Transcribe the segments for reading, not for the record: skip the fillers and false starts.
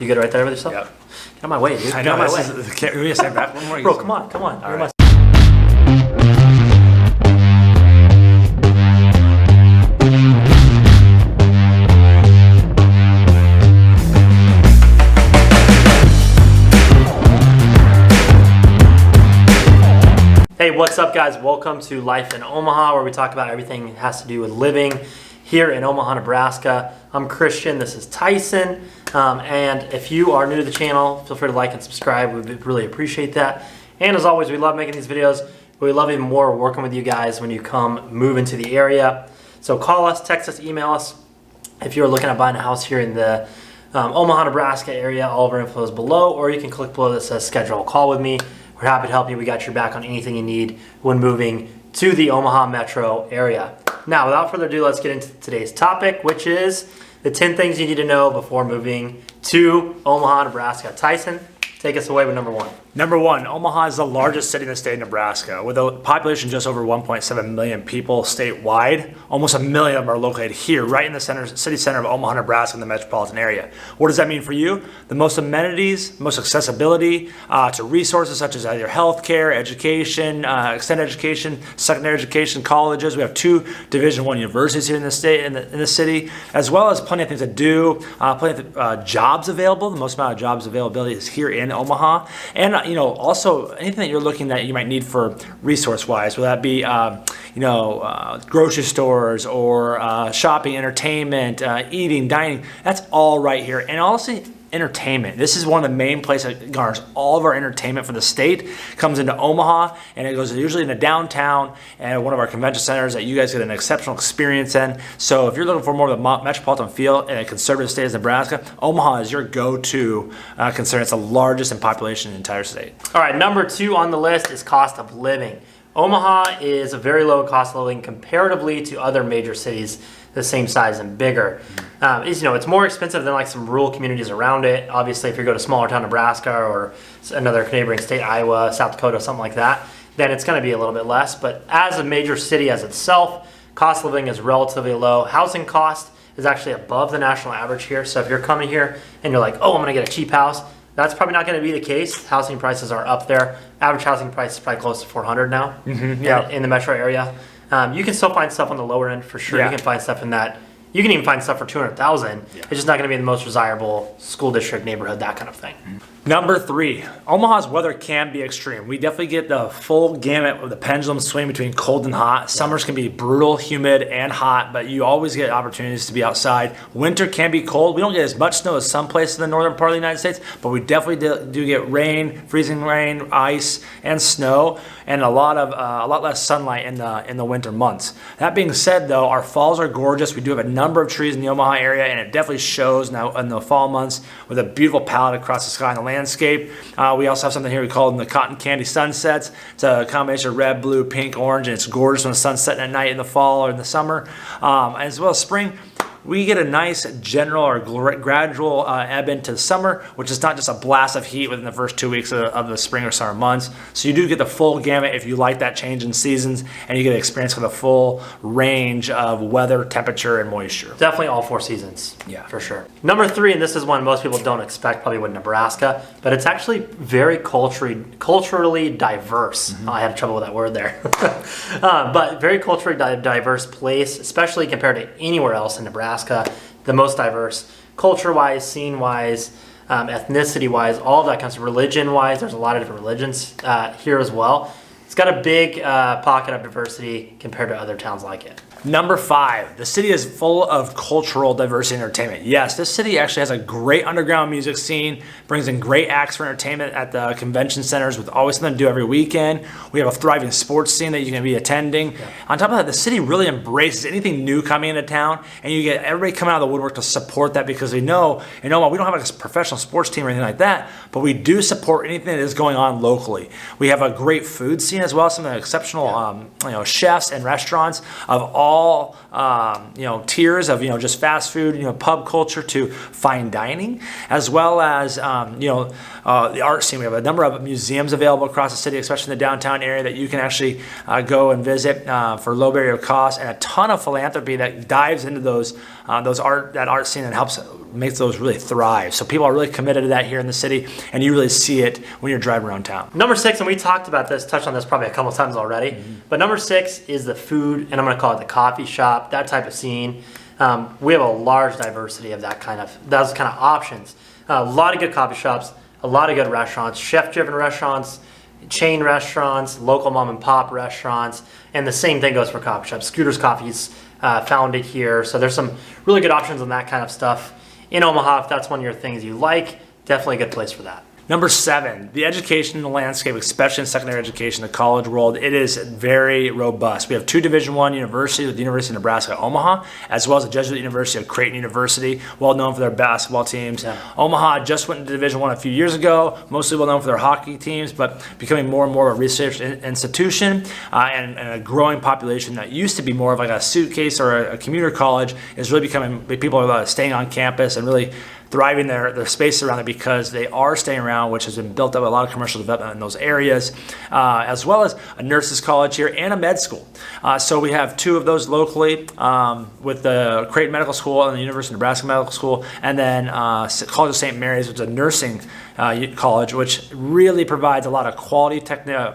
You good right there with yourself? Yep. Get out of my way, dude. I know. Get out of my way. Give me a second back. One more. Bro, come on. All right. Hey, what's up, guys? Welcome to Life in Omaha, where we talk about everything that has to do with living here in Omaha, Nebraska. I'm Christian. This is Tyson. And if you are new to the channel, feel free to like and subscribe. We really appreciate that. And as always, we love making these videos. But we love even more working with you guys when you come move into the area. So call us, text us, email us. If you're looking at buying a house here in the Omaha, Nebraska area, all of our info is below. Or you can click below that says schedule a call with me. We're happy to help you. We got your back on anything you need when moving to the Omaha Metro area. Now, without further ado, let's get into today's topic, which is the 10 things you need to know before moving to Omaha, Nebraska. Tyson, take us away with number one. Number one, Omaha is the largest city in the state of Nebraska. With a population just over 1.7 million people statewide, almost 1 million of them are located here, right in the city center of Omaha, Nebraska, in the metropolitan area. What does that mean for you? The most amenities, most accessibility to resources such as either healthcare, education, extended education, secondary education, colleges. We have 2 Division I universities here in the state, in the city, as well as plenty of things to do, plenty of jobs available. The most amount of jobs availability is here in Omaha. And also anything that you're looking that you might need for resource-wise, whether that be, grocery stores or shopping, entertainment, eating, dining, that's all right here. And also entertainment. This is one of the main places that garners all of our entertainment for the state. Comes into Omaha, and it goes usually into downtown and one of our convention centers that you guys get an exceptional experience in. So if you're looking for more of the metropolitan feel in a conservative state as Nebraska, Omaha is your go-to considering it's the largest in population in the entire state. All right, number 2 on the list is cost of living. Omaha is a very low cost of living comparatively to other major cities the same size and bigger. It's more expensive than like some rural communities around it. Obviously, if you go to smaller town Nebraska or another neighboring state, Iowa, South Dakota, something like that, then it's going to be a little bit less. But as a major city as itself, cost of living is relatively low. Housing cost is actually above the national average here. So if you're coming here and you're like, oh, I'm going to get a cheap house, that's probably not going to be the case. Housing prices are up there. Average housing price is probably close to $400 now in the metro area. You can still find stuff on the lower end for sure. Yeah. You can find stuff in that. You can even find stuff for $200,000. It's just not going to be in the most desirable school district neighborhood, that kind of thing. Number 3, Omaha's weather can be extreme. We definitely get the full gamut of the pendulum swing between cold and hot. Summers can be brutal, humid, and hot, but you always get opportunities to be outside. Winter can be cold. We don't get as much snow as some places in the northern part of the United States, but we definitely do get rain, freezing rain, ice, and snow, and a lot less sunlight in the winter months. That being said, though, our falls are gorgeous. We do have a number of trees in the Omaha area, and it definitely shows now in the fall months with a beautiful palette across the sky and the landscape. We also have something here we call them the cotton candy sunsets. It's a combination of red, blue, pink, orange, and it's gorgeous when the sun's setting at night in the fall or in the summer. As well as spring, we get a nice general or gradual ebb into the summer, which is not just a blast of heat within the first 2 weeks of the spring or summer months. So you do get the full gamut if you like that change in seasons, and you get to experience for the full range of weather, temperature, and moisture. Definitely all 4 seasons. Yeah. For sure. Number 3, and this is one most people don't expect probably with Nebraska, but it's actually very culturally diverse. I had trouble with that word there. But very culturally diverse place, especially compared to anywhere else in Nebraska. The most diverse, culture-wise, scene-wise, ethnicity-wise, all of that kinds of religion-wise. There's a lot of different religions here as well. It's got a big pocket of diversity compared to other towns like it. Number 5, the city is full of cultural diversity and entertainment. Yes, this city actually has a great underground music scene, brings in great acts for entertainment at the convention centers with always something to do every weekend. We have a thriving sports scene that you can be attending. Yeah. On top of that, the city really embraces anything new coming into town, and you get everybody coming out of the woodwork to support that because they know, we don't have like a professional sports team or anything like that, but we do support anything that is going on locally. We have a great food scene as well, some of the exceptional chefs and restaurants of all tiers of just fast food, pub culture to fine dining, as well as the art scene. We have a number of museums available across the city, especially in the downtown area, that you can actually go and visit for low barrier of cost, and a ton of philanthropy that dives into those that art scene, and helps make those really thrive. So people are really committed to that here in the city, and you really see it when you're driving around town. Number 6, and we talked about this, touched on this probably a couple times already, but number 6 is the food, and I'm going to call it the coffee shop, that type of scene. We have a large diversity of those kind of options. A lot of good coffee shops, a lot of good restaurants, chef-driven restaurants, chain restaurants, local mom and pop restaurants, and the same thing goes for coffee shops. Scooter's Coffee's founded here, so there's some really good options on that kind of stuff in Omaha. If that's one of your things you like, definitely a good place for that. Number 7, the education landscape, especially in secondary education, the college world, it is very robust. We have 2 Division I universities with the University of Nebraska Omaha, as well as the Jesuit University of Creighton University, well known for their basketball teams. Yeah. Omaha just went into Division I a few years ago, mostly well known for their hockey teams, but becoming more and more of a research institution, and a growing population that used to be more of like a suitcase or a commuter college is really becoming, people are staying on campus and really thriving their space around it because they are staying around, which has been built up a lot of commercial development in those areas, as well as a nurses college here and a med school. So we have 2 of those locally, with the Creighton Medical School and the University of Nebraska Medical School, and then College of St. Mary's, which is a nursing college, which really provides a lot of quality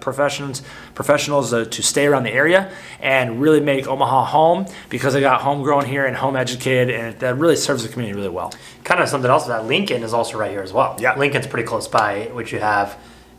professionals to stay around the area and really make Omaha home, because they got homegrown here and home educated, and that really serves the community really well. Kind of something else that Lincoln is also right here as well. Yeah, Lincoln's pretty close by, which you have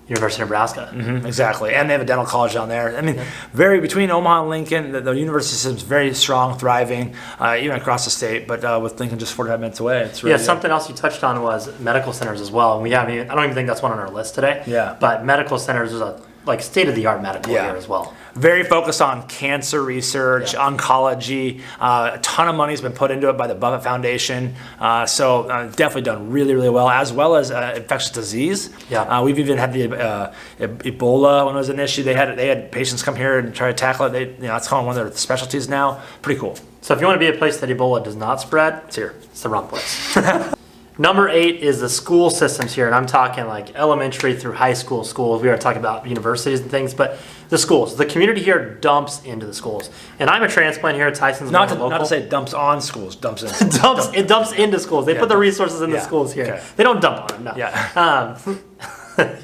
University of Nebraska. Exactly, and they have a dental college down there. I mean, between Omaha and Lincoln, the university system is very strong, thriving, even across the state. But with Lincoln just 45 minutes away, it's really something else you touched on was medical centers as well. And I don't even think that's one on our list today. Yeah, but medical centers is a state-of-the-art medical here as well. Very focused on cancer research, oncology. A ton of money has been put into it by the Buffett Foundation. So definitely done really, really well, as well as infectious disease. Yeah. We've even had the Ebola when it was an issue. They had patients come here and try to tackle it. That's kind of one of their specialties now. Pretty cool. So if you want to be a place that Ebola does not spread, it's here. It's the wrong place. Number 8 is the school systems here, and I'm talking like elementary through high school schools. We are talking about universities and things, but the schools, the community here dumps into the schools. And I'm a transplant here at Tyson's. Not to say dumps on schools, dumps in. It dumps into schools. They put the resources in the schools here. Okay. They don't dump on them, no. Yeah.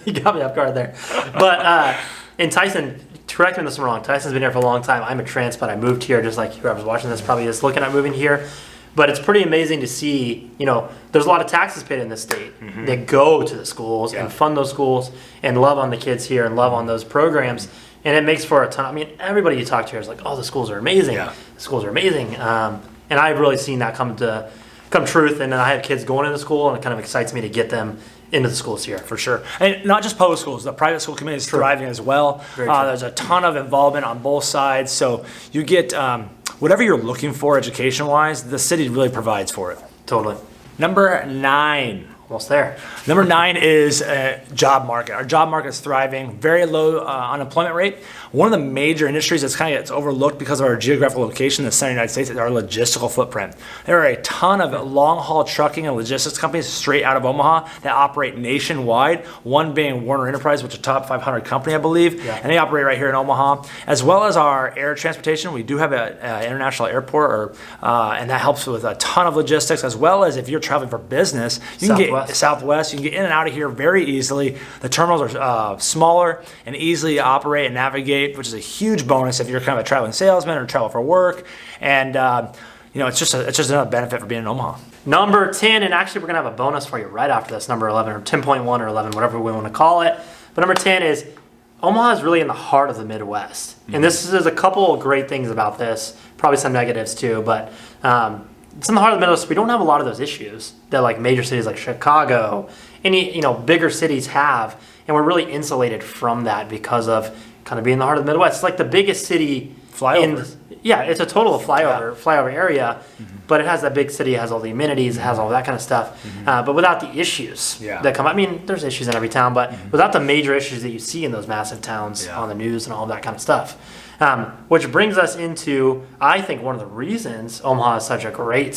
You got me off guard there. But in Tyson, correct me if I'm wrong, Tyson's been here for a long time. I'm a transplant. I moved here just like whoever's watching this probably is looking at moving here. But it's pretty amazing to see, there's a lot of taxes paid in this state that go to the schools and fund those schools and love on the kids here and love on those programs. And it makes for a ton. Everybody you talk to here is like, oh, the schools are amazing. Yeah. The schools are amazing. And I've really seen that come truth. And then I have kids going into school, and it kind of excites me to get them into the schools here. For sure. And not just public schools, the private school community is thriving as well. There's a ton of involvement on both sides. So you get whatever you're looking for education-wise, the city really provides for it. Totally. Number 9. Almost there. Number 9 is job market. Our job market is thriving, very low unemployment rate. One of the major industries that's kind of gets overlooked because of our geographical location in the center of the United States is our logistical footprint. There are a ton of long-haul trucking and logistics companies straight out of Omaha that operate nationwide, one being Werner Enterprise, which is a top 500 company, I believe, and they operate right here in Omaha, as well as our air transportation. We do have an international airport, and that helps with a ton of logistics, as well as if you're traveling for business, you can get Southwest. You can get in and out of here very easily. The terminals are smaller and easily to operate and navigate, which is a huge bonus if you're kind of a traveling salesman or travel for work. And it's just another benefit for being in Omaha. Number 10, and actually we're gonna have a bonus for you right after this, number 11 or 10.1 or 11, whatever we want to call it. But number 10 is Omaha is really in the heart of the Midwest, and there's a couple of great things about this. Probably some negatives too, but. It's in the heart of the Midwest. We don't have a lot of those issues that like major cities like Chicago, any bigger cities have, and we're really insulated from that because of kind of being in the heart of the Midwest. It's like the biggest city flyover. It's a total flyover area, but it has that big city, it has all the amenities, it has all that kind of stuff. But without the issues that come, there's issues in every town, but without the major issues that you see in those massive towns on the news and all that kind of stuff. Which brings us into, I think, one of the reasons Omaha is such a great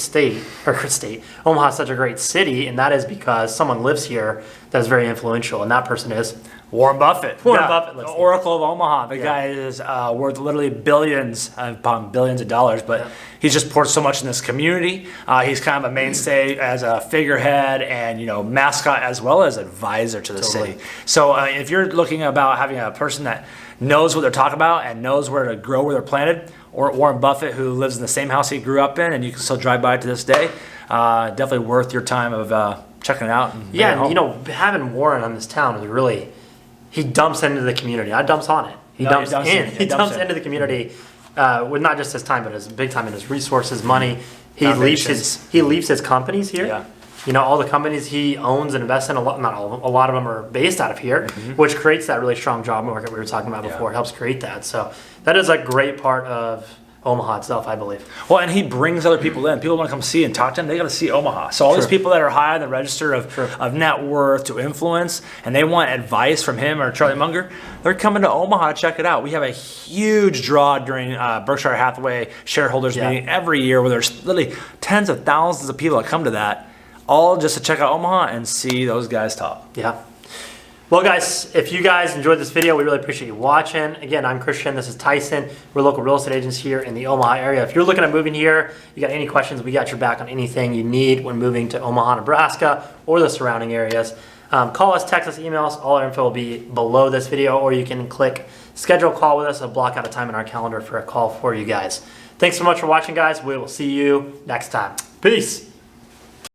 Omaha is such a great city, and that is because someone lives here that is very influential, and that person is Warren Buffett. Warren Buffett lives here. Oracle of Omaha. The guy is worth literally billions of upon billions of dollars, but he's just poured so much in this community. He's kind of a mainstay as a figurehead and, mascot as well as advisor to the city. So if you're looking about having a person that knows what they're talking about and knows where to grow where they're planted, or Warren Buffett, who lives in the same house he grew up in and you can still drive by it to this day, definitely worth your time of checking it out. And having Warren on this town is really, he dumps into the community. Not dumps on it. He dumps into the community with not just his time, but his big time and his resources, money. He leaves his companies here. Yeah. All the companies he owns and invests in, not all of them, a lot of them are based out of here, which creates that really strong job market we were talking about before. It helps create that. So that is a great part of Omaha itself, I believe. Well, and he brings other people in. People want to come see and talk to him. They got to see Omaha. So all these people that are high on the register of net worth to influence, and they want advice from him or Charlie Munger, they're coming to Omaha to check it out. We have a huge draw during Berkshire Hathaway shareholders meeting every year, where there's literally tens of thousands of people that come to that, all just to check out Omaha and see those guys talk. Yeah. Well, guys, if you guys enjoyed this video, we really appreciate you watching. Again, I'm Christian. This is Tyson. We're local real estate agents here in the Omaha area. If you're looking at moving here, you got any questions, we got your back on anything you need when moving to Omaha, Nebraska, or the surrounding areas. Call us, text us, email us. All our info will be below this video, or you can click schedule a call with us and block out a time in our calendar for a call for you guys. Thanks so much for watching, guys. We will see you next time. Peace.